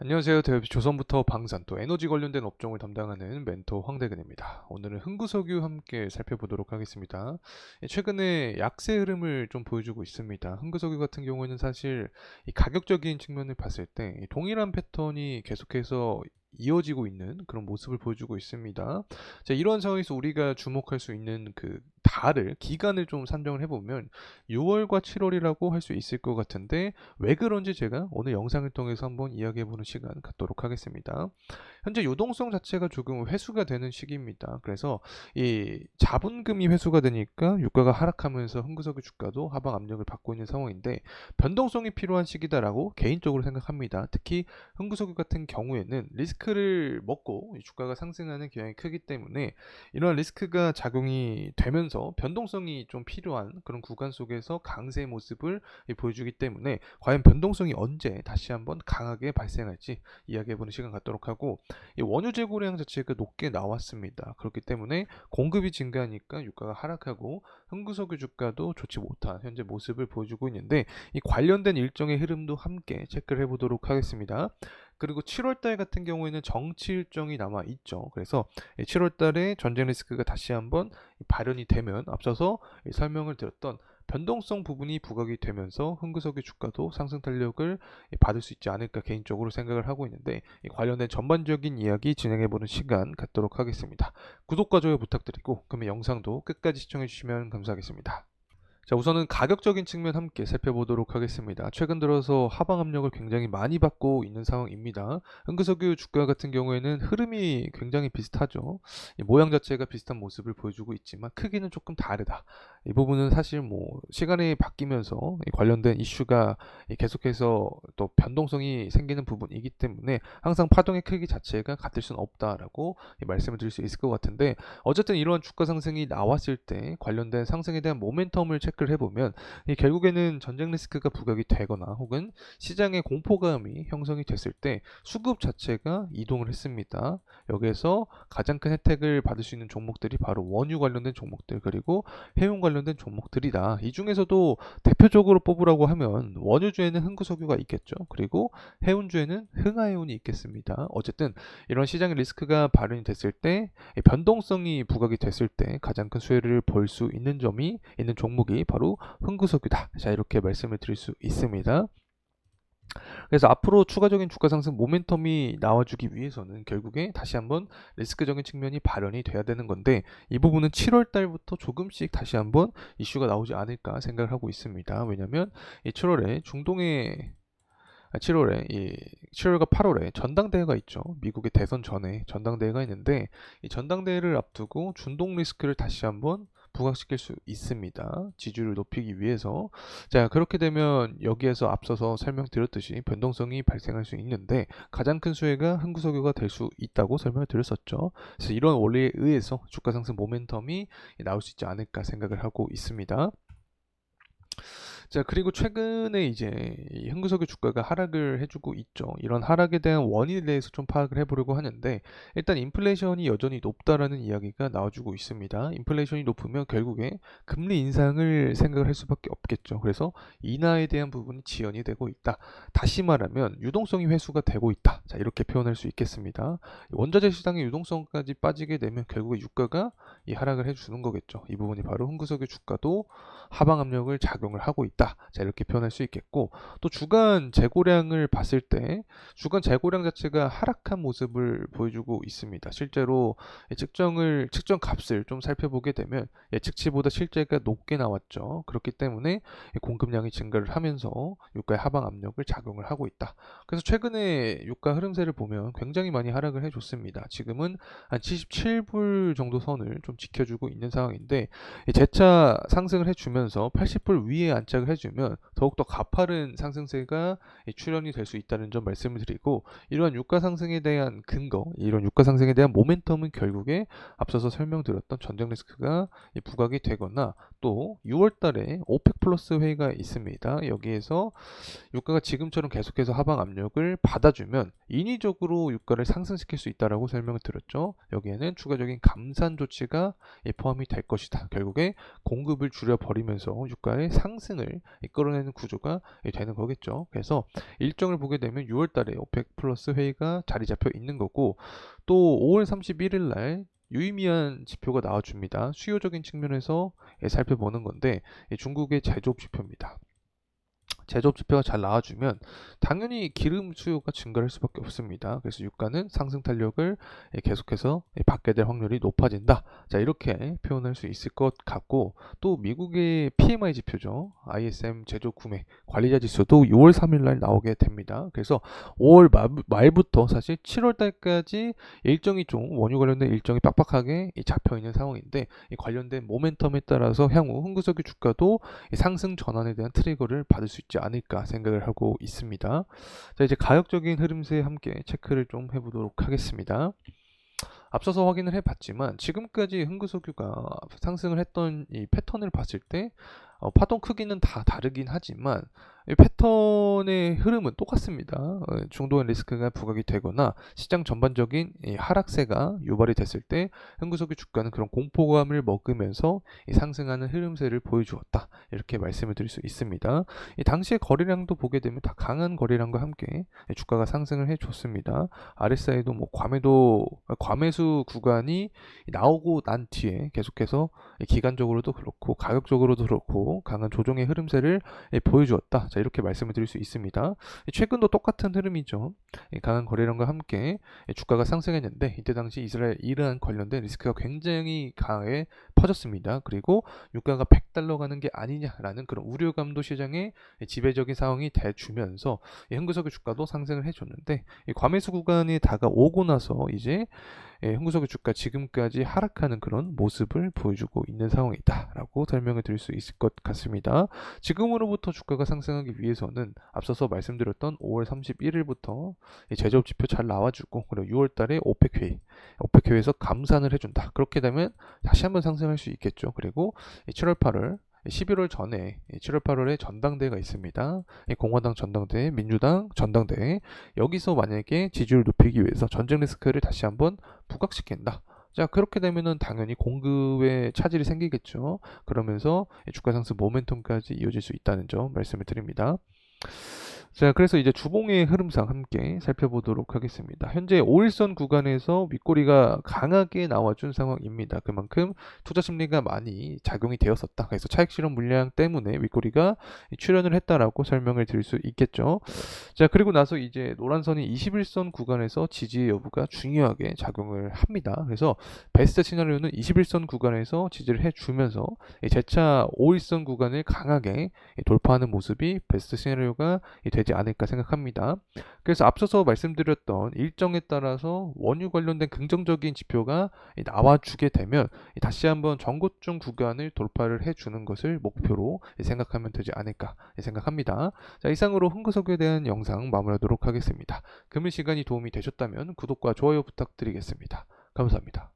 안녕하세요. 대표 조선부터 방산 또 에너지 관련된 업종을 담당하는 멘토 황대근입니다. 오늘은 흥구석유 함께 살펴보도록 하겠습니다. 최근에 약세 흐름을 좀 보여주고 있습니다. 흥구석유 같은 경우에는 사실 이 가격적인 측면을 봤을 때 이 동일한 패턴이 계속해서 이어지고 있는 그런 모습을 보여주고 있습니다. 자, 이런 상황에서 우리가 주목할 수 있는 그 달을 기간을 좀 산정을 해보면 6월과 7월이라고 할 수 있을 것 같은데 왜 그런지 제가 오늘 영상을 통해서 한번 이야기해보는 시간 갖도록 하겠습니다. 현재 유동성 자체가 조금 회수가 되는 시기입니다. 그래서 이 자본금이 회수가 되니까 유가가 하락하면서 흥구석유 주가도 하방 압력을 받고 있는 상황인데 변동성이 필요한 시기다라고 개인적으로 생각합니다. 특히 흥구석유 같은 경우에는 리스크를 먹고 이 주가가 상승하는 경향이 크기 때문에 이러한 리스크가 작용이 되면서 변동성이 좀 필요한 그런 구간 속에서 강세의 모습을 보여주기 때문에 과연 변동성이 언제 다시 한번 강하게 발생할지 이야기해보는 시간 갖도록 하고 이 원유 재고량 자체가 높게 나왔습니다. 그렇기 때문에 공급이 증가하니까 유가가 하락하고 흥구석유 주가도 좋지 못한 현재 모습을 보여주고 있는데 이 관련된 일정의 흐름도 함께 체크를 해보도록 하겠습니다. 그리고 7월달 같은 경우에는 정치 일정이 남아 있죠. 그래서 7월달에 전쟁 리스크가 다시 한번 발현이 되면 앞서서 설명을 드렸던 변동성 부분이 부각이 되면서 흥구석유 주가도 상승 탄력을 받을 수 있지 않을까 개인적으로 생각을 하고 있는데 관련된 전반적인 이야기 진행해보는 시간 갖도록 하겠습니다. 구독과 좋아요 부탁드리고 그러면 영상도 끝까지 시청해주시면 감사하겠습니다. 자, 우선은 가격적인 측면 함께 살펴보도록 하겠습니다. 최근 들어서 하방 압력을 굉장히 많이 받고 있는 상황입니다. 흥구석유 주가 같은 경우에는 흐름이 굉장히 비슷하죠. 이 모양 자체가 비슷한 모습을 보여주고 있지만 크기는 조금 다르다. 이 부분은 사실 뭐 시간이 바뀌면서 이 관련된 이슈가 계속해서 또 변동성이 생기는 부분이기 때문에 항상 파동의 크기 자체가 같을 수는 없다라고 말씀을 드릴 수 있을 것 같은데 어쨌든 이러한 주가 상승이 나왔을 때 관련된 상승에 대한 모멘텀을 체크를 해보면 결국에는 전쟁 리스크가 부각이 되거나 혹은 시장의 공포감이 형성이 됐을 때 수급 자체가 이동을 했습니다. 여기에서 가장 큰 혜택을 받을 수 있는 종목들이 바로 원유 관련된 종목들 그리고 해운 관련된 종목들이다. 이 중에서도 대표적으로 뽑으라고 하면 원유주에는 흥구석유가 있겠죠. 그리고 해운주에는 흥하해운이 있겠습니다. 어쨌든 이런 시장의 리스크가 발현이 됐을 때 변동성이 부각이 됐을 때 가장 큰 수혜를 볼 수 있는 점이 있는 종목이 바로 흥구석유다. 자, 이렇게 말씀을 드릴 수 있습니다. 그래서 앞으로 추가적인 주가 상승 모멘텀이 나와주기 위해서는 결국에 다시 한번 리스크적인 측면이 발현이 돼야 되는 건데 이 부분은 7월 달부터 조금씩 다시 한번 이슈가 나오지 않을까 생각을 하고 있습니다. 왜냐하면 이 7월에 중동의 7월에 이 7월과 8월에 전당대회가 있죠. 미국의 대선 전에 전당대회가 있는데 이 전당대회를 앞두고 중동 리스크를 다시 한번 부각시킬 수 있습니다. 지지율을 높이기 위해서. 자, 그렇게 되면 여기에서 앞서서 설명드렸듯이 변동성이 발생할 수 있는데 가장 큰 수혜가 흥구석유가 될 수 있다고 설명을 드렸었죠. 그래서 이런 원리에 의해서 주가 상승 모멘텀이 나올 수 있지 않을까 생각을 하고 있습니다. 자, 그리고 최근에 이제 이 흥구석유 주가가 하락을 해주고 있죠. 이런 하락에 대한 원인에 대해서 좀 파악을 해보려고 하는데 일단 인플레이션이 여전히 높다라는 이야기가 나와주고 있습니다. 인플레이션이 높으면 결국에 금리 인상을 생각을 할 수밖에 없겠죠. 그래서 인하에 대한 부분이 지연이 되고 있다. 다시 말하면 유동성이 회수가 되고 있다. 자, 이렇게 표현할 수 있겠습니다. 원자재 시장의 유동성까지 빠지게 되면 결국에 유가가 이 하락을 해주는 거겠죠. 이 부분이 바로 흥구석유 주가도 하방 압력을 작용을 하고 있다. 자, 이렇게 표현할 수 있겠고 또 주간 재고량을 봤을 때 주간 재고량 자체가 하락한 모습을 보여주고 있습니다. 실제로 측정 값을 좀 살펴보게 되면 예측치보다 실제가 높게 나왔죠. 그렇기 때문에 공급량이 증가를 하면서 유가의 하방 압력을 작용을 하고 있다. 그래서 최근에 유가 흐름세를 보면 굉장히 많이 하락을 해줬습니다. 지금은 한 77불 정도 선을 좀 지켜주고 있는 상황인데 재차 상승을 해주면서 80불 위에 안착을 해주면 더욱더 가파른 상승세가 출현이 될 수 있다는 점 말씀을 드리고 이러한 유가 상승에 대한 근거, 이런 유가 상승에 대한 모멘텀은 결국에 앞서서 설명드렸던 전쟁 리스크가 부각이 되거나 또 6월 달에 오펙 플러스 회의가 있습니다. 여기에서 유가가 지금처럼 계속해서 하방 압력을 받아주면 인위적으로 유가를 상승시킬 수 있다라고 설명을 드렸죠. 여기에는 추가적인 감산 조치가 포함이 될 것이다. 결국에 공급을 줄여버리면서 유가의 상승을 이끌어내는 구조가 되는 거겠죠. 그래서 일정을 보게 되면 6월 달에 오펙 플러스 회의가 자리 잡혀 있는 거고, 또 5월 31일 날 유의미한 지표가 나와줍니다. 수요적인 측면에서 살펴보는 건데, 중국의 제조업 지표입니다. 제조업 지표가 잘 나와주면 당연히 기름 수요가 증가할 수밖에 없습니다. 그래서 유가는 상승 탄력을 계속해서 받게 될 확률이 높아진다. 자, 이렇게 표현할 수 있을 것 같고, 또 미국의 PMI 지표죠. ISM 제조 구매 관리자 지수도 6월 3일 날 나오게 됩니다. 그래서 5월 말부터 사실 7월 달까지 일정이 좀 원유 관련된 일정이 빡빡하게 잡혀 있는 상황인데, 이 관련된 모멘텀에 따라서 향후 흥구석유 주가도 상승 전환에 대한 트리거를 받을 수 있지 않을까 생각을 하고 있습니다. 자, 이제 가격적인 흐름세 함께 체크를 좀 해보도록 하겠습니다. 앞서서 확인을 해봤지만 지금까지 흥구석유가 상승을 했던 이 패턴을 봤을 때 파동 크기는 다 다르긴 하지만 이 패턴의 흐름은 똑같습니다. 중도의 리스크가 부각이 되거나 시장 전반적인 이 하락세가 유발이 됐을 때 흥구석유 주가는 그런 공포감을 먹으면서 이 상승하는 흐름세를 보여주었다. 이렇게 말씀을 드릴 수 있습니다. 이 당시의 거래량도 보게 되면 다 강한 거래량과 함께 주가가 상승을 해줬습니다. RSI도 뭐 과매수 구간이 나오고 난 뒤에 계속해서 기간적으로도 그렇고 가격적으로도 그렇고 강한 조정의 흐름세를 보여주었다. 자, 이렇게 말씀을 드릴 수 있습니다. 최근도 똑같은 흐름이죠. 강한 거래량과 함께 주가가 상승했는데 이때 당시 이란 관련된 리스크가 굉장히 강하게 퍼졌습니다. 그리고 유가가 100달러 가는 게 아니냐라는 그런 우려감도 시장에 지배적인 상황이 돼주면서 흥구석유 주가도 상승을 해줬는데, 과매수 구간이 다가오고 나서 이제 흥구석유 주가 지금까지 하락하는 그런 모습을 보여주고 있는 상황이다라고 설명을 드릴 수 있을 것 같습니다. 지금으로부터 주가가 상승하기 위해서는 앞서서 말씀드렸던 5월 31일부터 제조업 지표 잘 나와주고, 그리고 6월 달에 오펙 회의에서 감산을 해준다. 그렇게 되면 다시 한번 상승할 수 있겠죠. 그리고 7월 8월 11월 전에 7월 8월에 전당대회가 있습니다. 공화당 전당대회, 민주당 전당대회, 여기서 만약에 지지율을 높이기 위해서 전쟁 리스크를 다시 한번 부각시킨다. 자, 그렇게 되면은 당연히 공급에 차질이 생기겠죠. 그러면서 주가 상승 모멘텀까지 이어질 수 있다는 점 말씀을 드립니다. 자, 그래서 이제 주봉의 흐름상 함께 살펴보도록 하겠습니다. 현재 5일선 구간에서 윗꼬리가 강하게 나와준 상황입니다. 그만큼 투자 심리가 많이 작용이 되었었다. 그래서 차익 실현 물량 때문에 윗꼬리가 출현을 했다라고 설명을 드릴 수 있겠죠. 자, 그리고 나서 이제 노란선이 21선 구간에서 지지 여부가 중요하게 작용을 합니다. 그래서 베스트 시나리오는 21선 구간에서 지지를 해주면서 재차 5일선 구간을 강하게 돌파하는 모습이 베스트 시나리오가 되지 않을까 생각합니다. 그래서 앞서서 말씀드렸던 일정에 따라서 원유 관련된 긍정적인 지표가 나와주게 되면 다시 한번 전고점 구간을 돌파를 해주는 것을 목표로 생각하면 되지 않을까 생각합니다. 자, 이상으로 흥구석유에 대한 영상 마무리하도록 하겠습니다. 금일 시간이 도움이 되셨다면 구독과 좋아요 부탁드리겠습니다. 감사합니다.